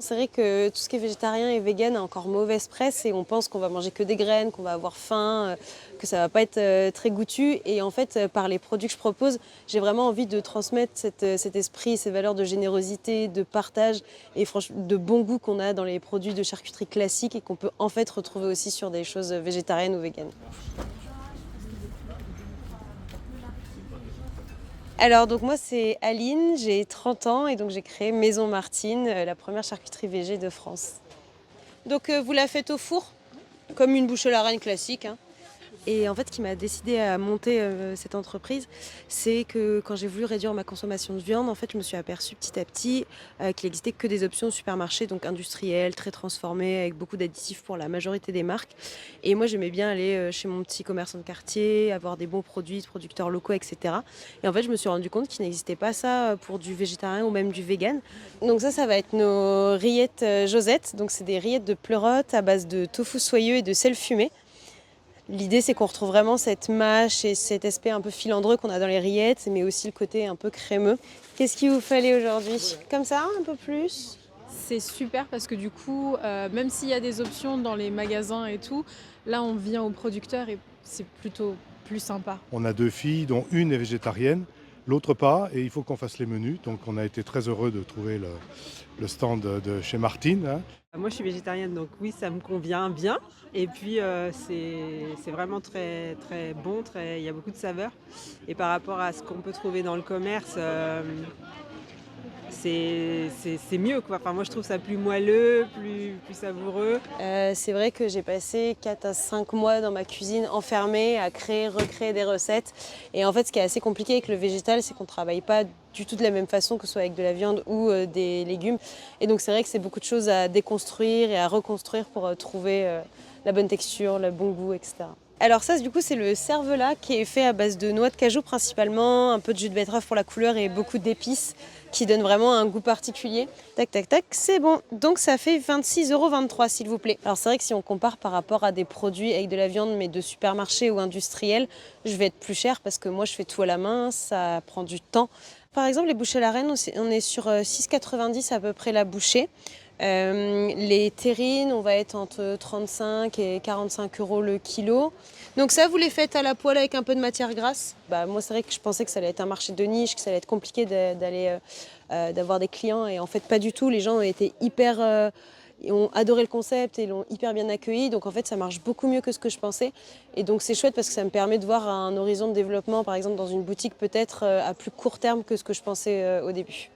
C'est vrai que tout ce qui est végétarien et vegan a encore mauvaise presse et on pense qu'on va manger que des graines, qu'on va avoir faim, que ça va pas être très goûtu. Et en fait, par les produits que je propose, j'ai vraiment envie de transmettre cet esprit, ces valeurs de générosité, de partage et franchement de bon goût qu'on a dans les produits de charcuterie classiques et qu'on peut en fait retrouver aussi sur des choses végétariennes ou véganes. Alors donc moi c'est Aline, j'ai 30 ans et donc j'ai créé Maison Martine, la première charcuterie végé de France. Donc vous la faites au four, comme une bouche à la reine classique, hein. Et en fait, ce qui m'a décidé à monter cette entreprise, c'est que quand j'ai voulu réduire ma consommation de viande, en fait, je me suis aperçue petit à petit qu'il n'existait que des options au supermarché, donc industrielles, très transformées, avec beaucoup d'additifs pour la majorité des marques. Et moi, j'aimais bien aller chez mon petit commerçant de quartier, avoir des bons produits de producteurs locaux, etc. Et en fait, je me suis rendu compte qu'il n'existait pas ça pour du végétarien ou même du vegan. Donc ça va être nos rillettes Josette. Donc c'est des rillettes de pleurotes à base de tofu soyeux et de sel fumé. L'idée, c'est qu'on retrouve vraiment cette mâche et cet aspect un peu filandreux qu'on a dans les rillettes, mais aussi le côté un peu crémeux. Qu'est-ce qu'il vous fallait aujourd'hui? Comme ça, un peu plus? C'est super parce que du coup, même s'il y a des options dans les magasins et tout, là on vient au producteur et c'est plutôt plus sympa. On a 2 filles, dont une est végétarienne, l'autre pas, et il faut qu'on fasse les menus. Donc on a été très heureux de trouver le stand de chez Martine, hein. Moi, je suis végétarienne, donc oui, ça me convient bien. Et puis, c'est vraiment très, très bon, il y a beaucoup de saveurs. Et par rapport à ce qu'on peut trouver dans le commerce, c'est mieux, quoi. Enfin, moi, je trouve ça plus moelleux, plus savoureux. C'est vrai que j'ai passé 4 à 5 mois dans ma cuisine enfermée à créer, recréer des recettes. Et en fait, ce qui est assez compliqué avec le végétal, c'est qu'on ne travaille pas du tout de la même façon que ce soit avec de la viande ou des légumes. Et donc, c'est vrai que c'est beaucoup de choses à déconstruire et à reconstruire pour trouver la bonne texture, le bon goût, etc. Alors ça, du coup, c'est le cervelas qui est fait à base de noix de cajou principalement, un peu de jus de betterave pour la couleur et beaucoup d'épices qui donnent vraiment un goût particulier. Tac, tac, tac, c'est bon. Donc ça fait 26,23 € s'il vous plaît. Alors c'est vrai que si on compare par rapport à des produits avec de la viande mais de supermarché ou industriel, je vais être plus cher parce que moi je fais tout à la main, ça prend du temps. Par exemple, les bouchées à la reine, on est sur 6,90 € à peu près la bouchée. Les terrines, on va être entre 35 et 45 € le kilo. Donc ça, vous les faites à la poêle avec un peu de matière grasse? Moi, c'est vrai que je pensais que ça allait être un marché de niche, que ça allait être compliqué d'avoir des clients. Et en fait, pas du tout. Les gens ont été ils ont adoré le concept et l'ont hyper bien accueilli. Donc en fait, ça marche beaucoup mieux que ce que je pensais. Et donc c'est chouette parce que ça me permet de voir un horizon de développement, par exemple dans une boutique peut-être à plus court terme que ce que je pensais au début.